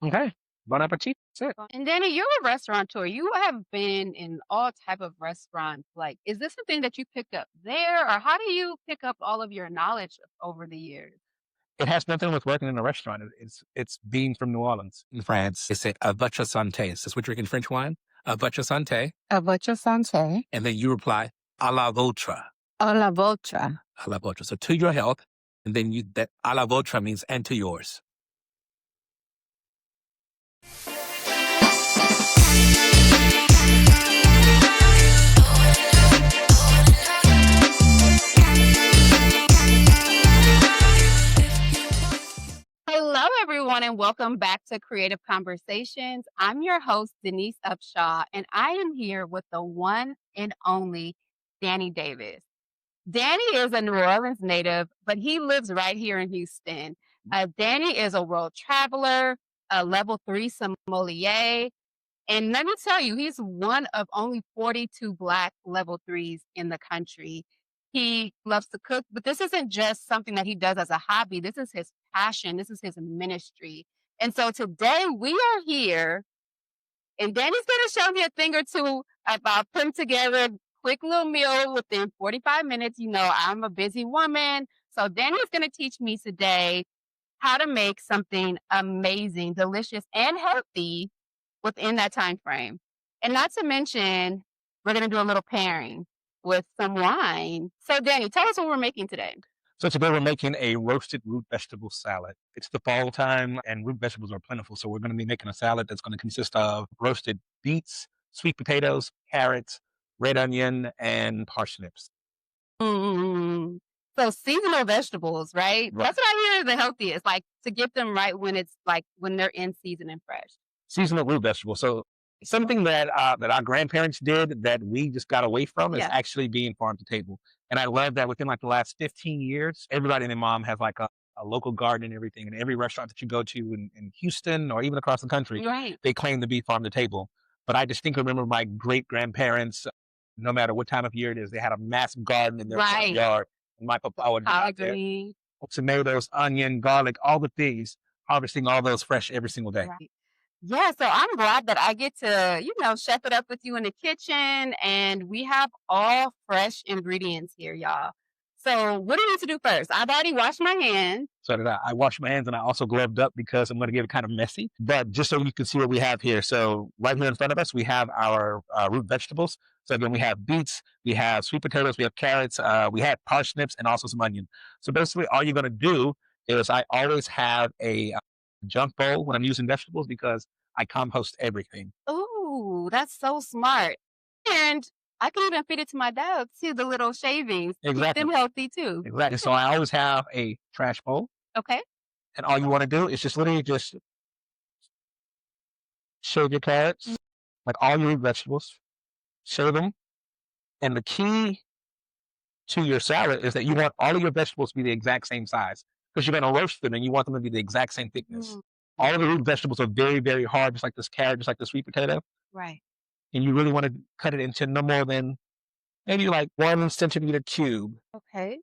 Okay. Bon appetit. That's it. And Danny, you're a restaurateur. You have been in all type of restaurants. Like, is this something that you picked up there, or how do you pick up all of your knowledge over the years? It has nothing with working in a restaurant. It's being from New Orleans. In France, they say a votre santé. Since we're drinking French wine, a votre santé. A votre santé. And then you reply, à la vôtre. A la vôtre. À la vôtre. So to your health. And then that à la vôtre means and to yours. Hello, everyone, and welcome back to Creative Conversations. I'm your host, Denise Upshaw, and I am here with the one and only Danny Davis. Danny is a New Orleans native, but he lives right here in Houston. Danny is a world traveler, a level 3 sommelier, and let me tell you, he's one of only 42 Black level 3s in the country. He loves to cook, but this isn't just something that he does as a hobby. This is his passion. This is his ministry. And so today we are here, and Danny's going to show me a thing or two about putting together a quick little meal within 45 minutes. You know, I'm a busy woman. So Danny's going to teach me today how to make something amazing, delicious, and healthy within that time frame. And not to mention, we're going to do a little pairing with some wine. So Danny, tell us what we're making today. So today we're making a roasted root vegetable salad. It's the fall time and root vegetables are plentiful. So we're going to be making a salad that's going to consist of roasted beets, sweet potatoes, carrots, red onion, and parsnips. Mm. So seasonal vegetables, right? That's what I hear is the healthiest, like to get them right when it's like when they're in season and fresh. Seasonal root vegetables. So something that our grandparents did that we just got away from is actually being farm to table. And I love that within like the last 15 years, everybody and their mom has like a local garden and everything. And every restaurant that you go to in Houston or even across the country, they claim to be farm to table. But I distinctly remember my great grandparents, no matter what time of year it is, they had a massive garden in their front yard. And my papa would be out there, tomatoes, onion, garlic, all the things, harvesting all those fresh every single day. Right. Yeah, so I'm glad that I get to, chef it up with you in the kitchen, and we have all fresh ingredients here, y'all. So what do we need to do first? I've already washed my hands. So did I. I washed my hands and I also gloved up because I'm going to get it kind of messy. But just so you can see what we have here. So right here in front of us, we have our root vegetables. So again, we have beets, we have sweet potatoes, we have carrots, we have parsnips, and also some onion. So basically all you're going to do is I always have a junk bowl when I'm using vegetables because I compost everything. Ooh, that's so smart. And I can even feed it to my dog too, the little shavings. Keep them healthy too. Exactly. So I always have a trash bowl. Okay. And all you want to do is just literally just shave your carrots, like all your vegetables, shave them. And the key to your salad is that you want all of your vegetables to be the exact same size because you're going to roast them and you want them to be the exact same thickness. All of the root vegetables are very, very hard, just like this carrot, just like the sweet potato. Right. And you really want to cut it into no more than maybe like 1 centimeter cube. Okay.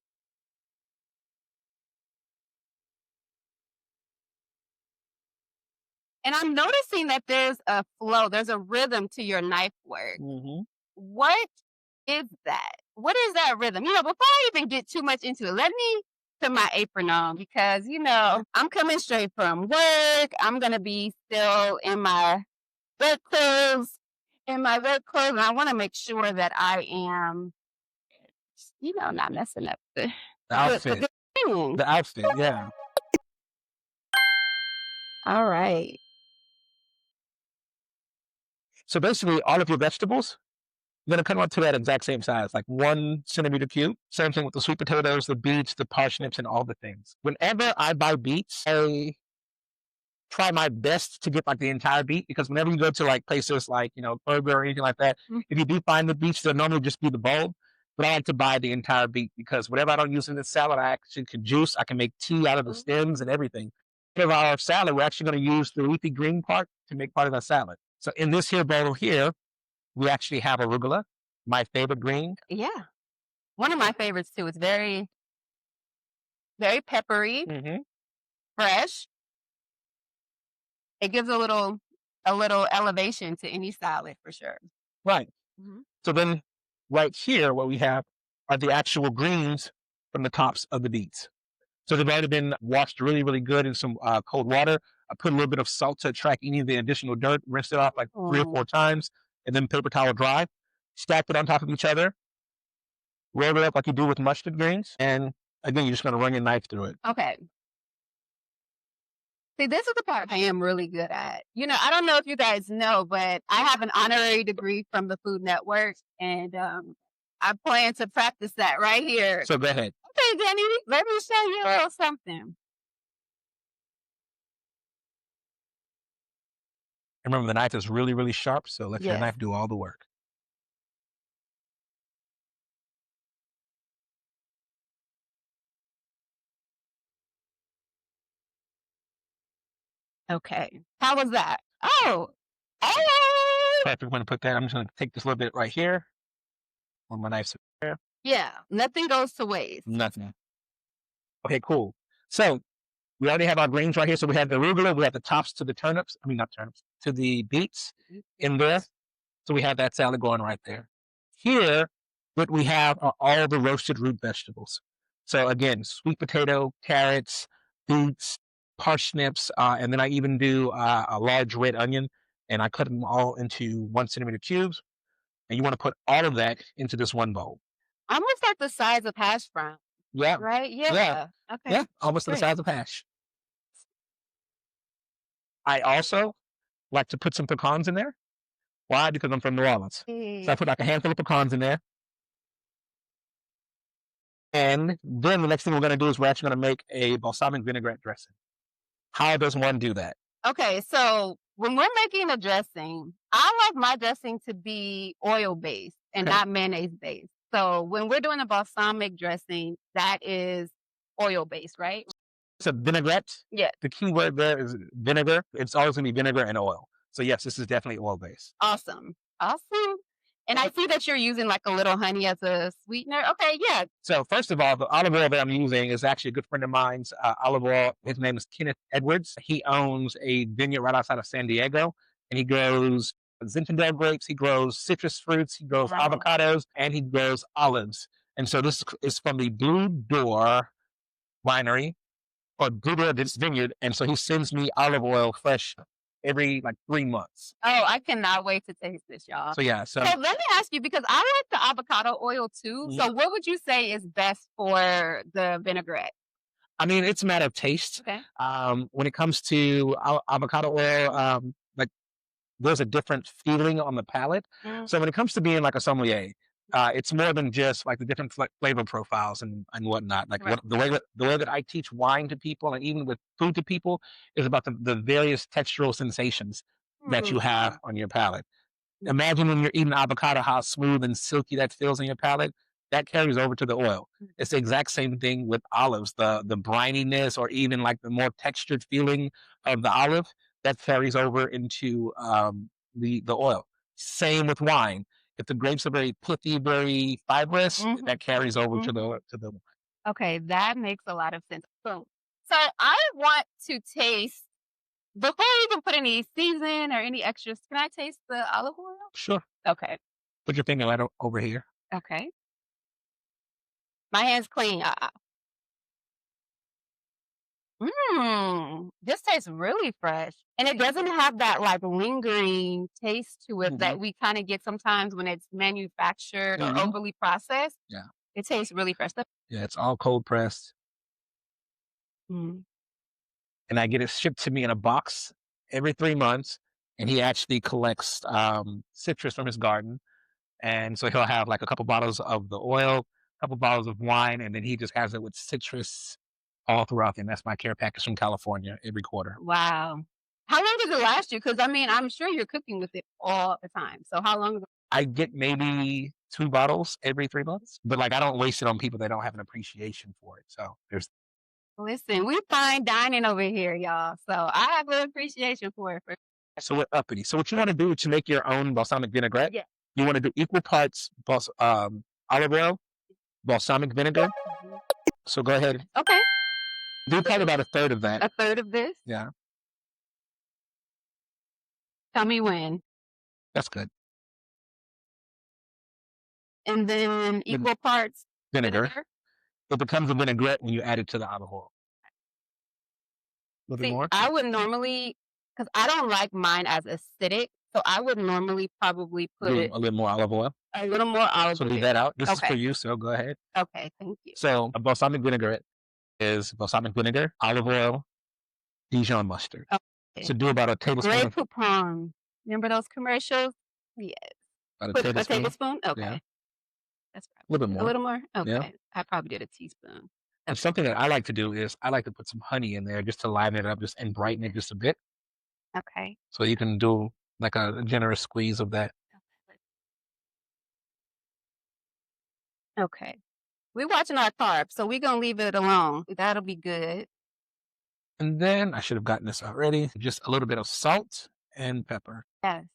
And I'm noticing that there's a flow, there's a rhythm to your knife work. What is that? What is that rhythm? Before I even get too much into it, let me put my apron on because, I'm coming straight from work. I'm going to be still in my work clothes, and I want to make sure that I am, not messing up the outfit. The outfit, yeah. All right. So basically, all of your vegetables, you're going to cut them up to that exact same size, like 1 centimeter cube. Same thing with the sweet potatoes, the beets, the parsnips, and all the things. Whenever I buy beets, I try my best to get like the entire beet because whenever you go to like places like, Kroger or anything like that, if you do find the beets, they'll normally just be the bulb. But I like to buy the entire beet because whatever I don't use in this salad, I actually can juice. I can make tea out of the stems and everything. For our salad, we're actually going to use the leafy green part to make part of our salad. So in this here bowl here, we actually have arugula, my favorite green. Yeah. One of my favorites too. It's very, very peppery, fresh. It gives a little elevation to any salad for sure. Right. Mhm. So then right here, what we have are the actual greens from the tops of the beets. So they've already been washed really, really good in some cold water. I put a little bit of salt to attract any of the additional dirt, rinse it off like 3 or 4 times, and then paper towel dry. Stack it on top of each other, roll it up like you do with mustard greens, and again, you're just going to run your knife through it. Okay. See, this is the part I am really good at. I don't know if you guys know, but I have an honorary degree from the Food Network, and I plan to practice that right here. So go ahead. Okay, Denny, let me show you a little something. Remember, the knife is really, really sharp, so let your Yes. knife do all the work. Okay. How was that? Oh, Perfect. I'm going to put that. I'm just going to take this little bit right here. When my knife's there. yeah. Nothing goes to waste. Nothing. Okay, cool. So we already have our greens right here. So we have the arugula, we have the tops to the turnips. I mean, not turnips, to the beets in there. So we have that salad going right there. Here, what we have are all the roasted root vegetables. So again, sweet potato, carrots, beets, parsnips, and then I even do a large red onion, and I cut them all into 1 centimeter cubes. And you want to put all of that into this one bowl. Almost like the size of hash brown, Yeah, right? yeah, Yeah. Okay. yeah, almost to the Great. size of hash. I also like to put some pecans in there. Why? Because I'm from New Orleans. So I put like a handful of pecans in there. And then the next thing we're going to do is we're actually going to make a balsamic vinaigrette dressing. How does one do that? Okay, so when we're making a dressing, I like my dressing to be oil based and Okay. not mayonnaise based. So when we're doing a balsamic dressing, that is oil based, right? It's a vinaigrette. Yeah. The key word there is vinegar. It's always going to be vinegar and oil. So yes, this is definitely oil based. Awesome. Awesome. And I see that you're using like a little honey as a sweetener. Okay, yeah. So first of all, the olive oil that I'm using is actually a good friend of mine's olive oil. His name is Kenneth Edwards. He owns a vineyard right outside of San Diego, and he grows Zinfandel grapes. He grows citrus fruits. He grows Wow. avocados, and he grows olives. And so this is from the Blue Door Winery or Blue Door Vineyard. And so he sends me olive oil fresh every like 3 months. Oh, I cannot wait to taste this, y'all. So yeah, so So let me ask you, because I like the avocado oil too. So what would you say is best for the vinaigrette? I mean, it's a matter of taste. Okay. When it comes to avocado oil, like there's a different feeling on the palate. So when it comes to being like a sommelier, it's more than just like the different flavor profiles and whatnot. Like Right. the way that I teach wine to people and even with food to people is about the various textural sensations that you have on your palate. Imagine when you're eating avocado, how smooth and silky that feels in your palate. That carries over to the oil. It's the exact same thing with olives. The brininess or even like the more textured feeling of the olive that carries over into the oil. Same with wine. If the grapes are very pithy, very fibrous, that carries over to the. Okay, that makes a lot of sense. So I want to taste before you even put any season or any extras. Can I taste the olive oil? Sure. Okay. Put your finger right over here. Okay. My hand's clean. This tastes really fresh. And it doesn't have that like lingering taste to it that we kind of get sometimes when it's manufactured or overly processed. Yeah. It tastes really fresh. Yeah, it's all cold pressed. Mm. And I get it shipped to me in a box every 3 months. And he actually collects citrus from his garden. And so he'll have like a couple bottles of the oil, a couple bottles of wine, and then he just has it with citrus all throughout. And that's my care package from California every quarter. Wow. How long does it last you? Because I mean, I'm sure you're cooking with it all the time. So how long? I get maybe 2 bottles every 3 months, but like I don't waste it on people that don't have an appreciation for it. So there's. Listen, we fine dining over here, y'all. So I have an appreciation for it. So we're uppity. So what you want to do to make your own balsamic vinaigrette, Yeah. you want to do equal parts olive oil, balsamic vinegar. So go ahead. Okay. Do probably about a third of that. A third of this? Yeah. Tell me when. That's good. And then equal parts Vinegar. It becomes a vinaigrette when you add it to the olive oil. A little bit See, more. I would normally, because I don't like mine as acidic, so I would normally probably put A little more olive oil. a little more olive So oil. leave that out. This is for Okay. you, so go ahead. Okay, thank you. So a balsamic vinaigrette is balsamic vinegar, olive oil, Dijon mustard. Okay. So do about a tablespoon. Grey Poupon. Remember those commercials? Yes. About Put a tablespoon? Okay. Yeah. That's A little bit more. A little more? Okay. Yeah. I probably did a teaspoon. And something that I like to do is I like to put some honey in there just to liven it up just and brighten it just a bit. Okay. So you can do like a generous squeeze of that. Okay. We're watching our carbs, so we're gonna leave it alone. That'll be good. And then I should have gotten this already. Just a little bit of salt and pepper. Yes.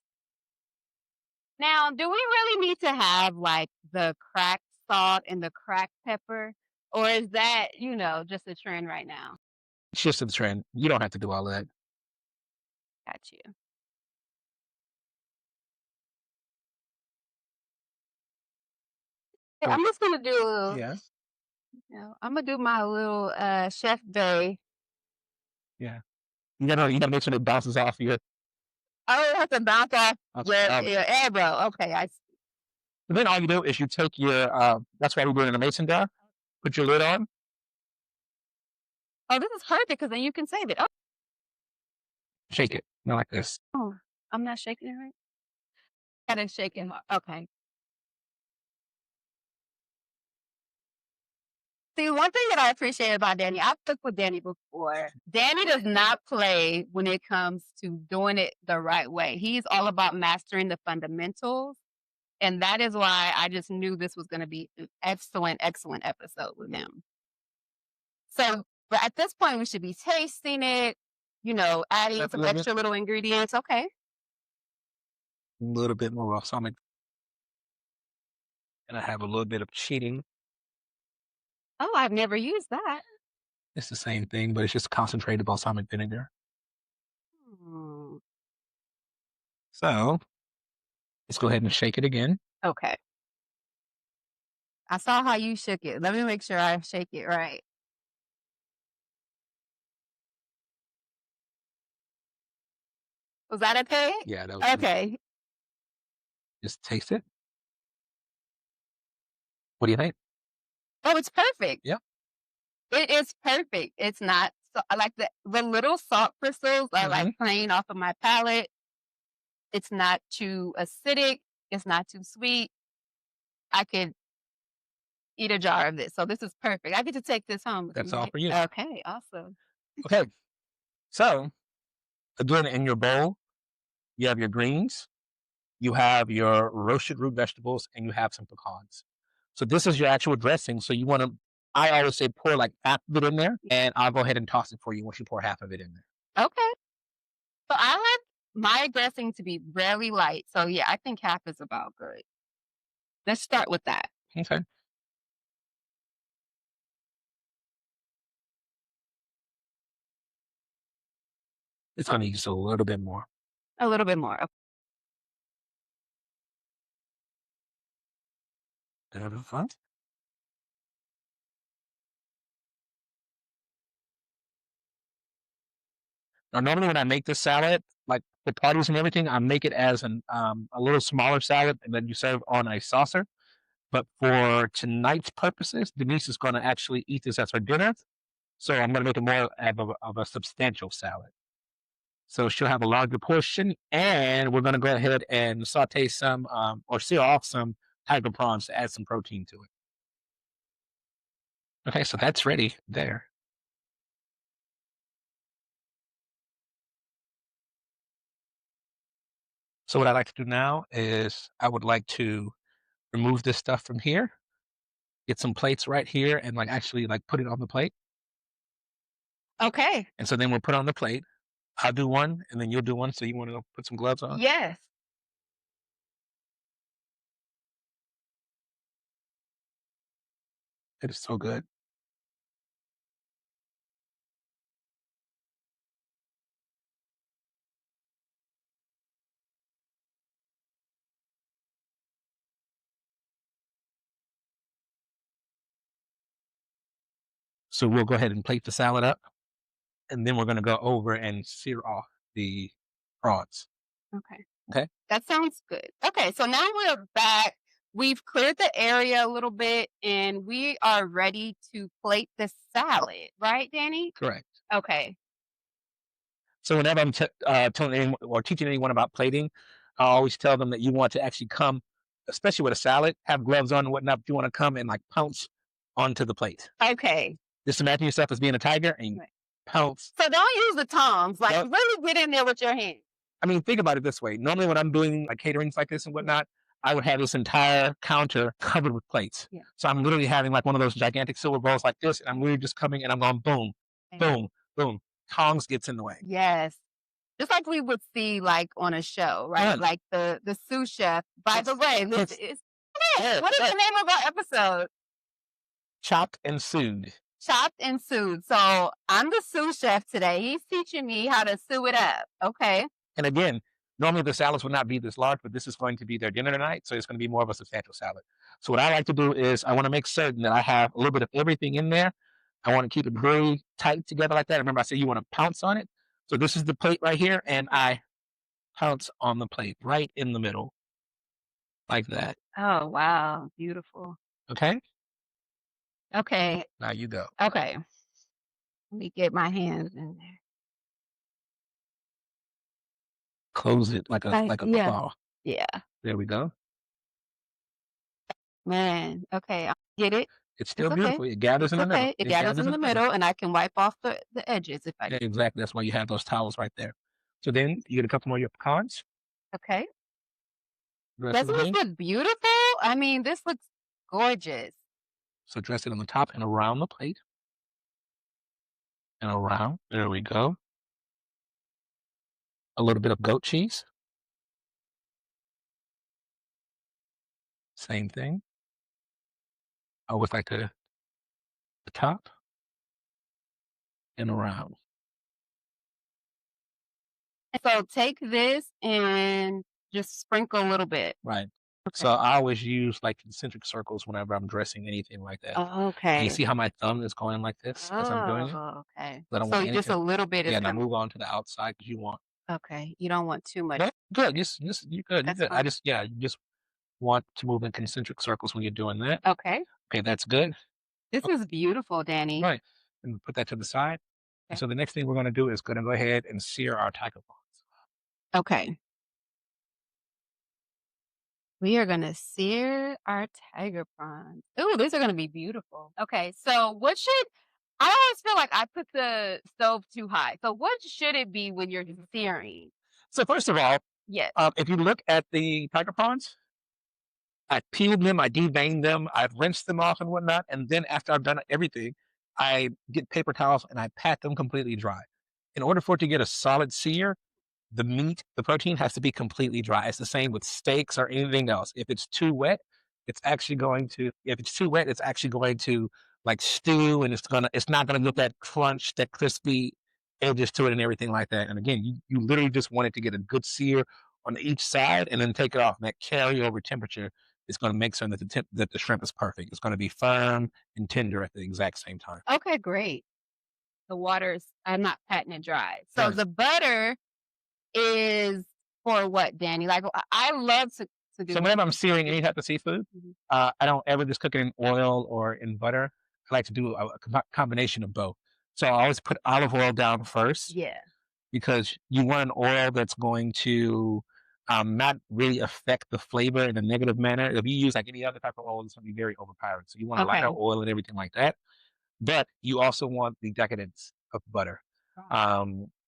Now, do we really need to have like the cracked salt and the cracked pepper? Or is that, just a trend right now? It's just a trend. You don't have to do all that. Got you. Hey, I'm just gonna do Yeah. I'm gonna do my little chef day. Yeah. You gotta make sure it bounces off your. Oh, it has to bounce off your elbow. Okay, I see. And then all you do is you take your that's why we do it in a mason jar. Put your lid on. Oh, this is perfect because then you can save it. Oh, Shake it. Not like this. I'm not shaking it right. Gotta shake it hard. Okay. See, one thing that I appreciate about Danny, I've cooked with Danny before. Danny does not play when it comes to doing it the right way. He's all about mastering the fundamentals. And that is why I just knew this was going to be an excellent, excellent episode with him. So, but at this point, we should be tasting it, adding some extra little ingredients. Okay. A little bit more balsamic. And I have a little bit of Chenin. Oh, I've never used that. It's the same thing, but it's just concentrated balsamic vinegar. So let's go ahead and shake it again. Okay. I saw how you shook it. Let me make sure I shake it right. Was that okay? Yeah, that was okay. Just taste it. What do you think? Oh, it's perfect. Yeah. It is perfect. It's not so I like the little salt crystals are like playing off of my palate. It's not too acidic. It's not too sweet. I could eat a jar of this. So this is perfect. I get to take this home with That's me, all right? for you. Okay, awesome. Okay. So again, in your bowl, you have your greens, you have your roasted root vegetables, and you have some pecans. So this is your actual dressing. So you want to, I always say pour like half of it in there, and I'll go ahead and toss it for you once you pour half of it in there. Okay. So I like my dressing to be very light. So yeah, I think half is about good. Let's start with that. Okay. It's going to use a little bit more. A little bit more. Fun. Now, normally when I make this salad, like for parties and everything, I make it as a little smaller salad and then you serve on a saucer. But for tonight's purposes, Denise is going to actually eat this as her dinner. So I'm going to make it more of a substantial salad. So she'll have a larger portion, and we're going to go ahead and saute some or seal off some tiger prawns to add some protein to it. Okay, so that's ready there. So what I like to do now is I would like to remove this stuff from here, get some plates right here, and like actually like put it on the plate. Okay. And so then we'll put on the plate. I'll do one, and then you'll do one. So you want to go put some gloves on? Yes. It is so good. So we'll go ahead and plate the salad up, and then we're going to go over and sear off the prawns. Okay. Okay. That sounds good. Okay, so now we're back. We've cleared the area a little bit and we are ready to plate the salad, right, Danny? Correct. Okay. So whenever I'm telling anyone or teaching anyone about plating, I always tell them that you want to actually come, especially with a salad, have gloves on and whatnot. But you want to come and like pounce onto the plate. Okay. Just imagine yourself as being a tiger and Right. pounce. So don't use the tongs. Like Don't- really get in there with your hand. I mean, think about it this way. Normally, when I'm doing like caterings like this and whatnot, I would have this entire counter covered with plates. Yeah. So I'm literally having like one of those gigantic silver bowls like this, and I'm literally just coming and I'm going boom, boom, boom. Tongs gets in the way. Yes. Just like we would see like on a show, right? Done. Like the sous chef. By the way, what is Yeah. the name of our episode? Chopped and Sous'd. Chopped and Sous'd. So I'm the sous chef today. He's teaching me how to sew it up. Okay. And again, normally the salads would not be this large, but this is going to be their dinner tonight, so it's going to be more of a substantial salad. So what I like to do is I want to make certain that I have a little bit of everything in there. I want to keep it very tight together like that. Remember, I said you want to pounce on it. So this is the plate right here, and I pounce on the plate right in the middle, like that. Oh wow. Beautiful. Okay? Okay. Now you go. Okay. Let me get my hands in there. Close it like a Yeah. claw. Yeah. There we go. Man. Okay. I get it. It's still okay. beautiful. It gathers in the middle. Okay. It gathers in the middle and I can wipe off the edges if I Yeah, need. exactly. That's why you have those towels right there. So then you get a couple more of your pecans. Okay. Dress Doesn't it this in. look beautiful? I mean, this looks gorgeous. So dress it on the top and around the plate. And around. There we go. A little bit of goat cheese. Same thing. I always like the top and around. So take this and just sprinkle a little bit. Right. So I always use like concentric circles whenever I'm dressing anything like that. And you Okay. see how my thumb is going like this as I'm doing it? Oh, okay. I don't So want just anything. a little bit is Yeah, now coming. move on to the outside because you want. Okay. You don't want too much. No, good. Just you good. You That's good. fine. You just want to move in concentric circles when you're doing that. Okay. Okay, that's good. This is beautiful, Danny. Right. And put that to the side. And Okay. so the next thing we're going to do is going to go ahead and sear our tiger prawns. Okay. We are gonna sear our tiger prawns. Ooh, these are gonna be beautiful. Okay, so what should I always feel like I put the stove too high. So what should it be when you're searing? So first of all, Yes. if you look at the tiger prawns, I peeled them, I deveined them, I've rinsed them off and whatnot, and then after I've done everything, I get paper towels and I pat them completely dry. In order for it to get a solid sear, the meat, the protein has to be completely dry. It's the same with steaks or anything else. If it's too wet, if it's too wet, it's actually going to like stew and it's not gonna get that crunch, that crispy edges to it and everything like that. And again, you literally just want it to get a good sear on each side and then take it off. And that carryover temperature is going to make sure that the shrimp is perfect. It's going to be firm and tender at the exact same time. Okay, great. The water's I'm not patting it dry. So Right. the butter is for what, Danny? Like I love to do So whenever I'm searing any type of seafood, Mhm. I don't ever just cook it in oil or in butter. I like to do a combination of both. So I always put olive oil down first Yeah. because you want an oil that's going to not really affect the flavor in a negative manner. If you use like any other type of oil, it's going to be very overpowering. So you want a lighter Okay. oil and everything like that. But you also want the decadence of butter.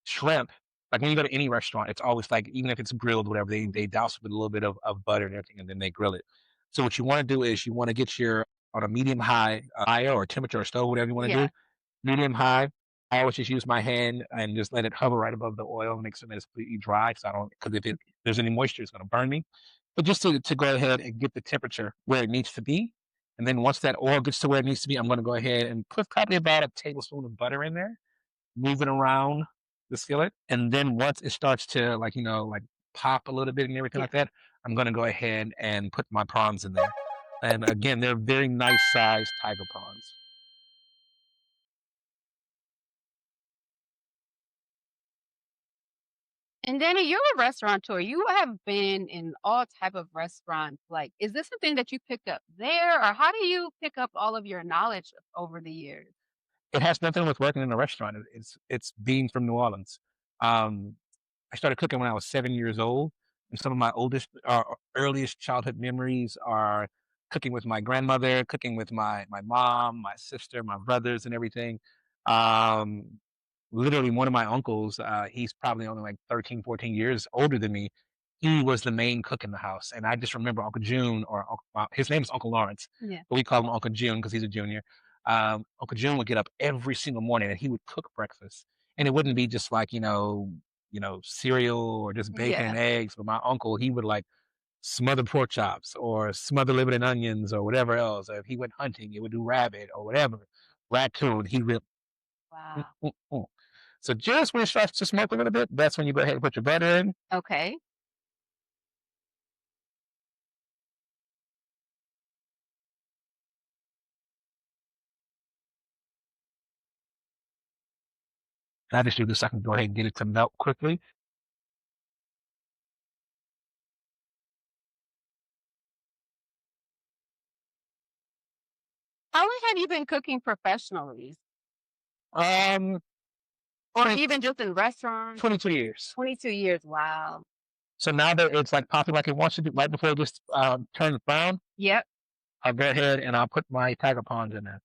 Shrimp, like when you go to any restaurant, it's always like, even if it's grilled, whatever, they douse it with a little bit of butter and everything, and then they grill it. So what you want to do is you want to get on a medium high fire or temperature or stove, whatever you want to Yeah. do, medium high. I always just use my hand and just let it hover right above the oil, make sure that it's completely dry. Because if there's any moisture, it's going to burn me. But just to go ahead and get the temperature where it needs to be. And then once that oil gets to where it needs to be, I'm going to go ahead and put probably about a tablespoon of butter in there, move it around the skillet. And then once it starts to like pop a little bit and everything Yeah. like that, I'm going to go ahead and put my prawns in there. And again, they're very nice sized tiger prawns. And Danny, you're a restaurateur. You have been in all type of restaurants. Like, is this something that you picked up there, or how do you pick up all of your knowledge over the years? It has nothing with working in a restaurant. It's being from New Orleans. Um, I started cooking when I was 7 years old, and some of my oldest, earliest childhood memories are cooking with my grandmother, cooking with my mom, my sister, my brothers, and everything. Um, Literally, one of my uncles, he's probably only like 13, 14 years older than me. He was the main cook in the house, and I just remember Uncle June, or his name is Uncle Lawrence, Yeah. but we call him Uncle June because he's a junior. Uncle June would get up every single morning and he would cook breakfast, and it wouldn't be just like cereal or just bacon Yeah. and eggs. But my uncle, he would like smother pork chops or smother liver and onions or whatever else. Or if he went hunting, he would do rabbit or whatever, raccoon. He would. Mm, Wow. mm, mm. So just when it starts to smoke a little bit, that's when you go ahead and put your butter in. Okay. And I just do this so I can go ahead and get it to melt quickly. How long have you been cooking professionally, Um, or 20 even just in restaurants? 22 years. 22 years. Wow. So now that it's like popping like it wants to do, right before it just turns brown, Yep. I'll go ahead and I'll put my tiger prawns in there.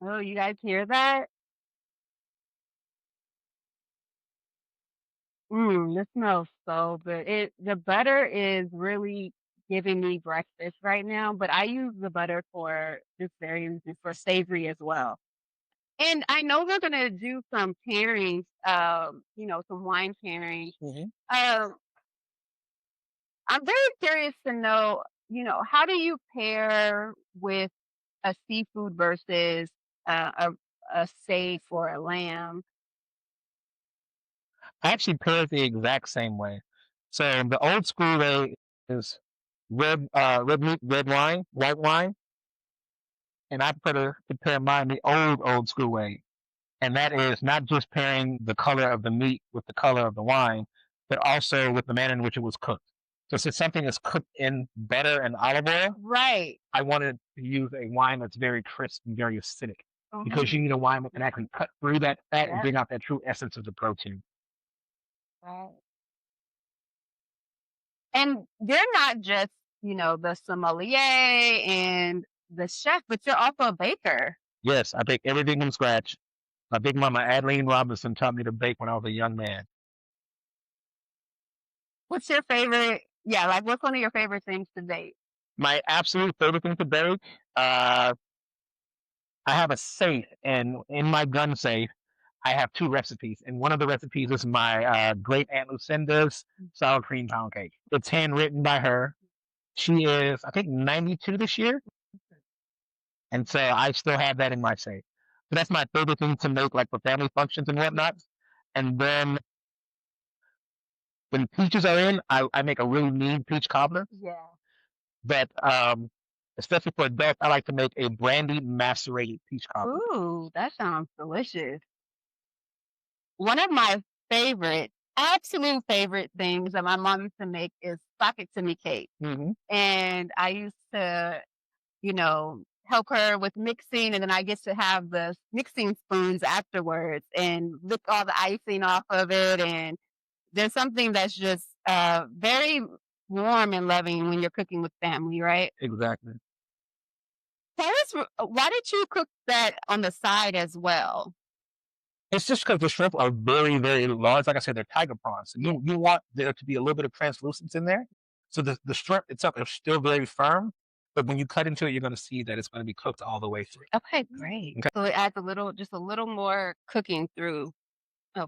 Oh, you guys hear that? This smells so good. The butter is really giving me breakfast right now, but I use the butter for this very reason, for savory as well. And I know we're gonna do some pairings, some wine pairings. Hmm. Um, I'm very curious to know, how do you pair with a seafood versus a steak or a lamb? I actually pair it the exact same way. So the old school way is red meat, red wine, white wine, and I prefer to pair mine the old school way, and that is not just pairing the color of the meat with the color of the wine, but also with the manner in which it was cooked. So since something is cooked in butter and olive oil, Right. I wanted to use a wine that's very crisp and very acidic because you Mhm. need a wine that can actually cut through that fat and Yep. bring out that true essence of the protein. Right. And you're not just, the sommelier and the chef, but you're also a baker. Yes, I bake everything from scratch. My big mama, Adeline Robinson, taught me to bake when I was a young man. What's your favorite? Yeah, like what's one of your favorite things to bake? My absolute favorite thing to bake, uh, I have a safe, and in my gun safe, I have two recipes. And one of the recipes is my great Aunt Lucinda's sour cream pound cake. It's handwritten by her. She is, I think, 92 this year. And so I still have that in my safe. So that's my favorite thing to make, like for family functions and whatnot. And then when peaches are in, I make a really mean peach cobbler. Yeah. But especially for adults, I like to make a brandy macerated peach cobbler. Ooh, that sounds delicious. One of my favorite, absolute favorite things that my mom used to make is socket to me cake. Hmm. And I used to, help her with mixing, and then I get to have the mixing spoons afterwards and lick all the icing off of it. And there's something that's just very warm and loving when you're cooking with family, right? Exactly. Tell us, why did you cook that on the side as well? It's just because the shrimp are very, very large. Like I said, they're tiger prawns. So you want there to be a little bit of translucence in there. So the shrimp itself is still very firm, but when you cut into it, you're going to see that it's going to be cooked all the way through. Okay, great. Okay. So it adds just a little more cooking through. Oh,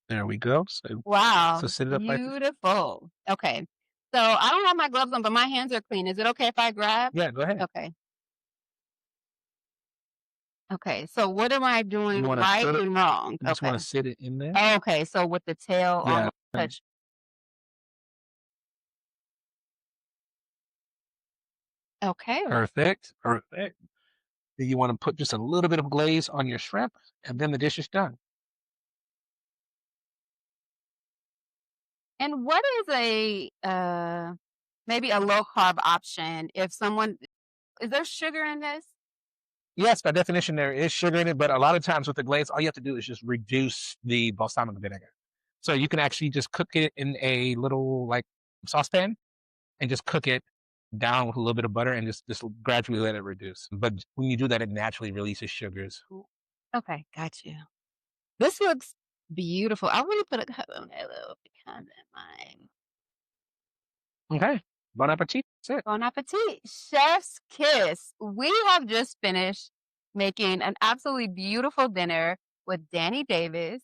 There we go. So wow, set it up right there. beautiful. Okay, so I don't have my gloves on, but my hands are clean. Is it okay if I grab? Yeah, go ahead. Okay. Okay. So what am I You doing want to right sit it. and wrong? You just want Okay. to sit it in there. Okay. So with the tail Yeah. almost touch. Okay. Perfect. Perfect. Then you want to put just a little bit of glaze on your shrimp, and then the dish is done. And what is a maybe a low carb option if someone is there sugar in this? Yes, by definition, there is sugar in it, but a lot of times with the glaze, all you have to do is just reduce the balsamic vinegar. So you can actually just cook it in a little like saucepan and just cook it down with a little bit of butter and just gradually let it reduce. But when you do that, it naturally releases sugars. Okay, got you. This looks beautiful. I really put a cut on that little pecan in mine. Okay. Bon appetit. That's it. Bon appetit. Chef's kiss. We have just finished making an absolutely beautiful dinner with Danny Davis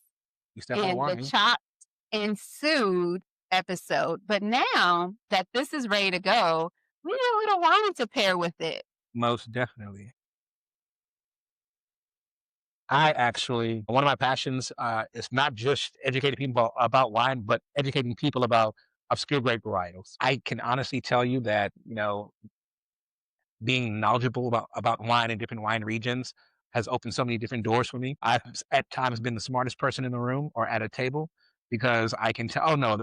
You step on in the wine. Chopped and Sous'd episode. But now that this is ready to go, we need a little wine to pair with it. Most definitely. I actually, one of my passions is not just educating people about wine, but educating people about obscure grape varietals. I can honestly tell you that, being knowledgeable about wine in different wine regions has opened so many different doors for me. I've at times been the smartest person in the room or at a table because I can tell, oh no,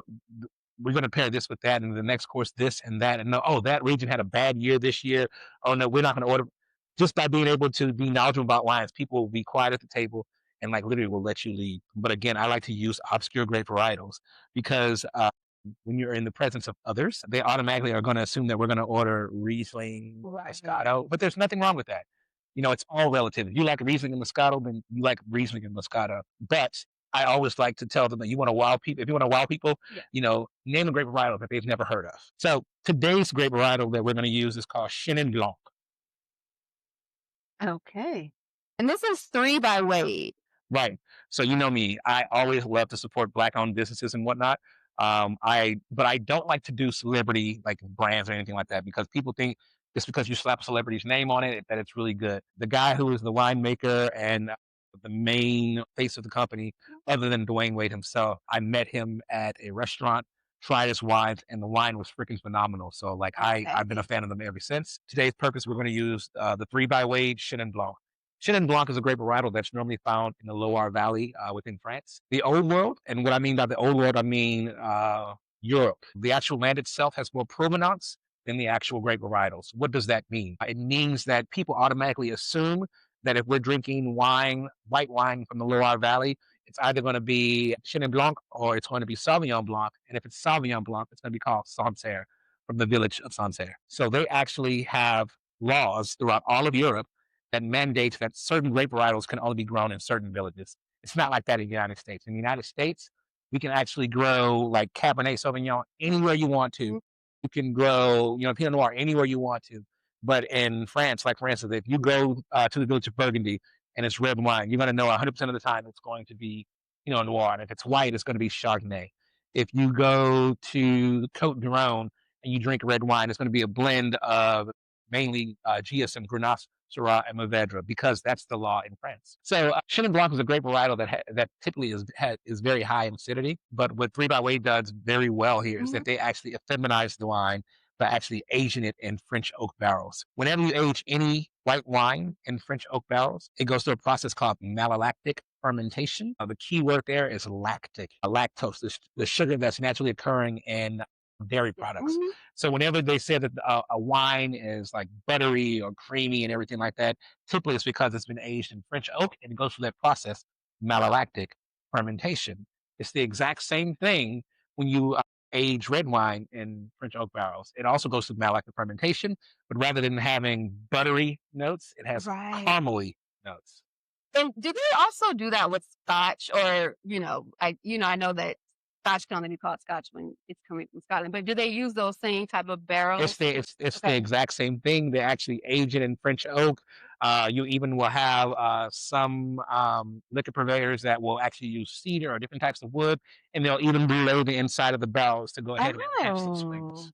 we're going to pair this with that, and the next course this and that, and no, oh that region had a bad year this year. Oh no, we're not going to order. Just by being able to be knowledgeable about wines, people will be quiet at the table and like literally will let you lead. But again, I like to use obscure grape varietals because when you're in the presence of others, they automatically are going to assume that we're going to order Riesling, Right. Moscato, but there's nothing wrong with that. It's all relative. If you like Riesling and Moscato, then you like Riesling and Moscato. But I always like to tell them that you want to wow people. If you want to wow people, Yeah. name a grape varietal that they've never heard of. So today's grape varietal that we're going to use is called Chenin Blanc. Okay. And this is 3 by Wade. Right. So you know me, I always love to support Black-owned businesses and whatnot. But I don't like to do celebrity like brands or anything like that because people think just because you slap a celebrity's name on it that it's really good. The guy who is the winemaker and the main face of the company, other than Dwayne Wade himself, I met him at a restaurant, tried his wines, and the wine was freaking phenomenal. So like I've been a Okay. fan of them ever since. Today's purpose, we're going to use the 3 by Wade Chenin Blanc. Chenin Blanc is a grape varietal that's normally found in the Loire Valley within France. The Old World, and what I mean by the Old World, I mean Europe. The actual land itself has more provenance than the actual grape varietals. What does that mean? It means that people automatically assume that if we're drinking wine, white wine from the Loire Valley, it's either going to be Chenin Blanc or it's going to be Sauvignon Blanc. And if it's Sauvignon Blanc, it's going to be called Sancerre from the village of Sancerre. So they actually have laws throughout all of Europe that mandates that certain grape varietals can only be grown in certain villages. It's not like that in the United States. In the United States, we can actually grow like Cabernet Sauvignon anywhere you want to. You can grow, Pinot Noir anywhere you want to. But in France, like for instance, if you go to the village of Burgundy and it's red wine, you're going to know 100% of the time it's going to be Pinot Noir. And if it's white, it's going to be Chardonnay. If you go to Cote d'Aron and you drink red wine, it's going to be a blend of mainly Gias and Grenache, Syrah, and Mourvedre because that's the law in France. So Chenin Blanc is a grape varietal that typically is very high in acidity. But what 3 by Wade does very well here is that they actually effeminize the wine by actually aging it in French oak barrels. Whenever you age any white wine in French oak barrels, it goes through a process called malolactic fermentation. The key word there is lactic, lactose, the sugar that's naturally occurring in dairy products. Mhm. So whenever they say that a wine is like buttery or creamy and everything like that, typically it's because it's been aged in French oak and it goes through that process, malolactic fermentation. It's the exact same thing when you age red wine in French oak barrels. It also goes through malolactic fermentation, but rather than having buttery notes, it has Right. caramely notes. And do they also do that with scotch or, I know that scotch can only be called scotch when it's coming from Scotland, but do they use those same type of It's barrels? the Okay. exact same thing. They actually age it in French oak. You even will have some liquor purveyors that will actually use cedar or different types of wood, and they'll even below the inside of the barrels to go ahead and enhance those Oh, flavors.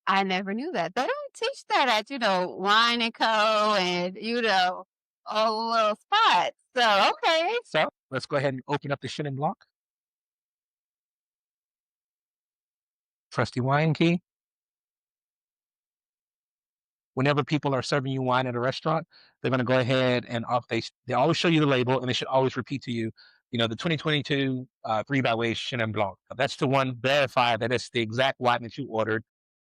I never knew that. They don't teach that at, Wine and Co. and, all the little spots. So, okay. So let's go ahead and open up the Chenin Blanc. Trusty wine key. whenever people are serving you wine at a restaurant, they're going to go ahead and they always show you the label, and they should always repeat to you, the 2022 3 by way Chenin Blanc. That's the one. Verify that it's the exact wine that you ordered,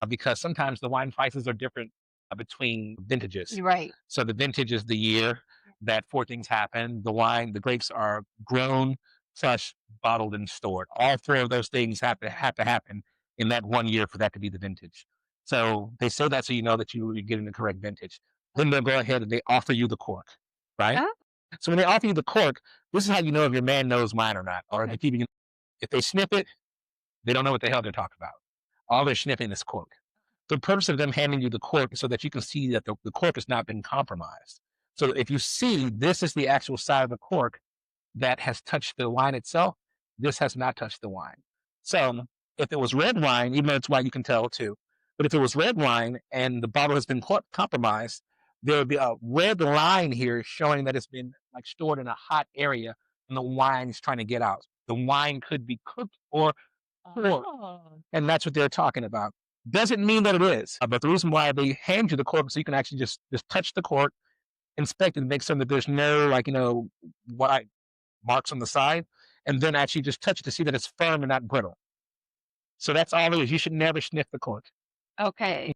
because sometimes the wine prices are different between vintages. Right. So the vintage is the year that 4 things happen. The grapes are grown, crushed, bottled, and stored. All 3 of those things have to happen in that 1 year for that to be the vintage. So they say that so you know that you're getting the correct vintage. Then they'll go ahead and they offer you the cork, right? Oh. So when they offer you the cork, this is how you know if your man knows wine or not, or if they sniff it, they don't know what the hell they're talking about. All they're sniffing is cork. The purpose of them handing you the cork is so that you can see that the cork has not been compromised. So if you see this is the actual side of the cork that has touched the wine itself, this has not touched the wine. So if it was red wine, even though it's white, you can tell too. But if it was red wine and the bottle has been compromised, there would be a red line here showing that it's been like stored in a hot area and the wine is trying to get out. The wine could be cooked or poured, and that's what they're talking about. Doesn't mean that it is, but the reason why they hand you the cork so you can actually just touch the cork, inspect it, and make sure that there's no white marks on the side, and then actually just touch it to see that it's firm and not brittle. So that's all it is. You should never sniff the cork. Okay.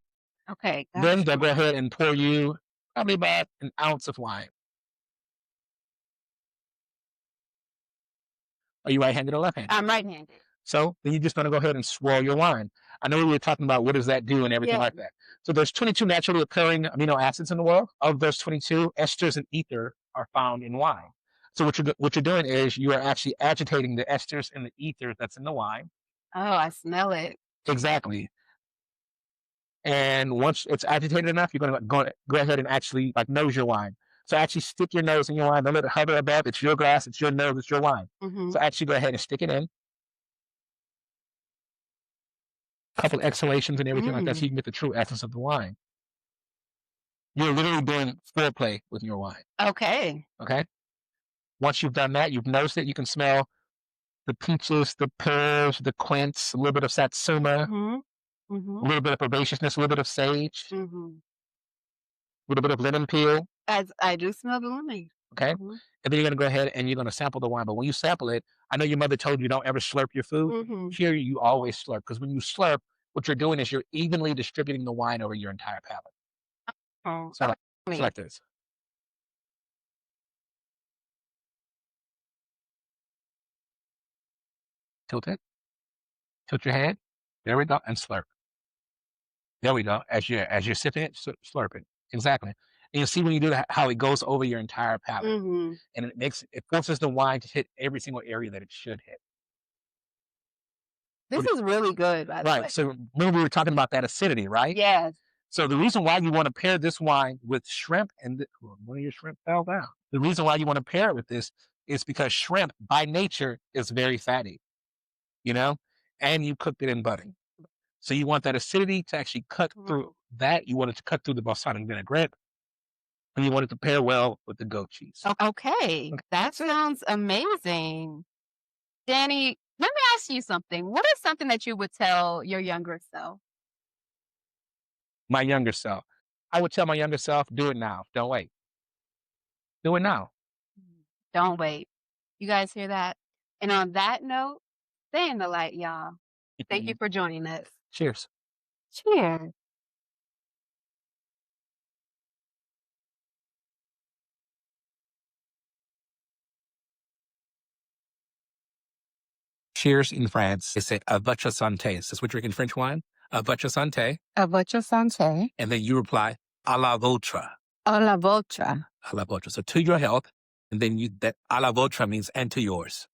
Okay. Then they'll go ahead and pour you probably about an ounce of wine. Are you right-handed or left-handed? I'm right-handed. So then you're just going to go ahead and swirl your wine. I know we were talking about what does that do and everything like that. So there's 22 naturally occurring amino acids in the world. Of those 22, esters and ether are found in wine. So what you're doing is you are actually agitating the esters and the ether that's in the wine. Oh, I smell it. Exactly. And once it's agitated enough, you're going to go ahead and actually nose your wine. So actually stick your nose in your wine. Don't let it hover above. It's your glass. It's your nose. It's your wine. Mm-hmm. So actually go ahead and stick it in. A couple exhalations and everything like that so you can get the true essence of the wine. You're literally doing foreplay with your wine. Okay. Okay? Once you've done that, you've noticed it, you can smell the peaches, the pears, the quince, a little bit of satsuma, a little bit of herbaceousness, a little bit of sage, a little bit of lemon peel. As I do smell the lemon. Okay? And then you're going to go ahead and you're going to sample the wine. But when you sample it, I know your mother told you don't ever slurp your food. Here, you always slurp. Because when you slurp, what you're doing is you're evenly distributing the wine over your entire palate. Oh, So like this. Tilt it. Tilt your head. There we go. And slurp. There we go. As you're sipping it, slurp it. Exactly. And you see when you do that, how it goes over your entire palate. And it forces the wine to hit every single area that it should hit. This is really good, by the way. Right. So remember we were talking about that acidity, right? Yes. So the reason why you want to pair this wine with shrimp one of your shrimp fell down. The reason why you want to pair it with this is because shrimp by nature is very fatty, and you cooked it in butter. So you want that acidity to actually cut through that. You want it to cut through the balsamic vinaigrette, and you want it to pair well with the goat cheese. Okay. That sounds amazing. Danny, let me ask you something. What is something that you would tell your younger self? My younger self. I would tell my younger self, do it now. Don't wait. Do it now. Don't wait. You guys hear that? And on that note, stay in the light, y'all. Thank you for joining us. Cheers. Cheers. Cheers in France, they say a votre santé. Is this what drinking French wine? A votre santé. A votre santé. And then you reply, à la vôtre. À la vôtre. À la vôtre. So to your health. And then that à la vôtre means and to yours.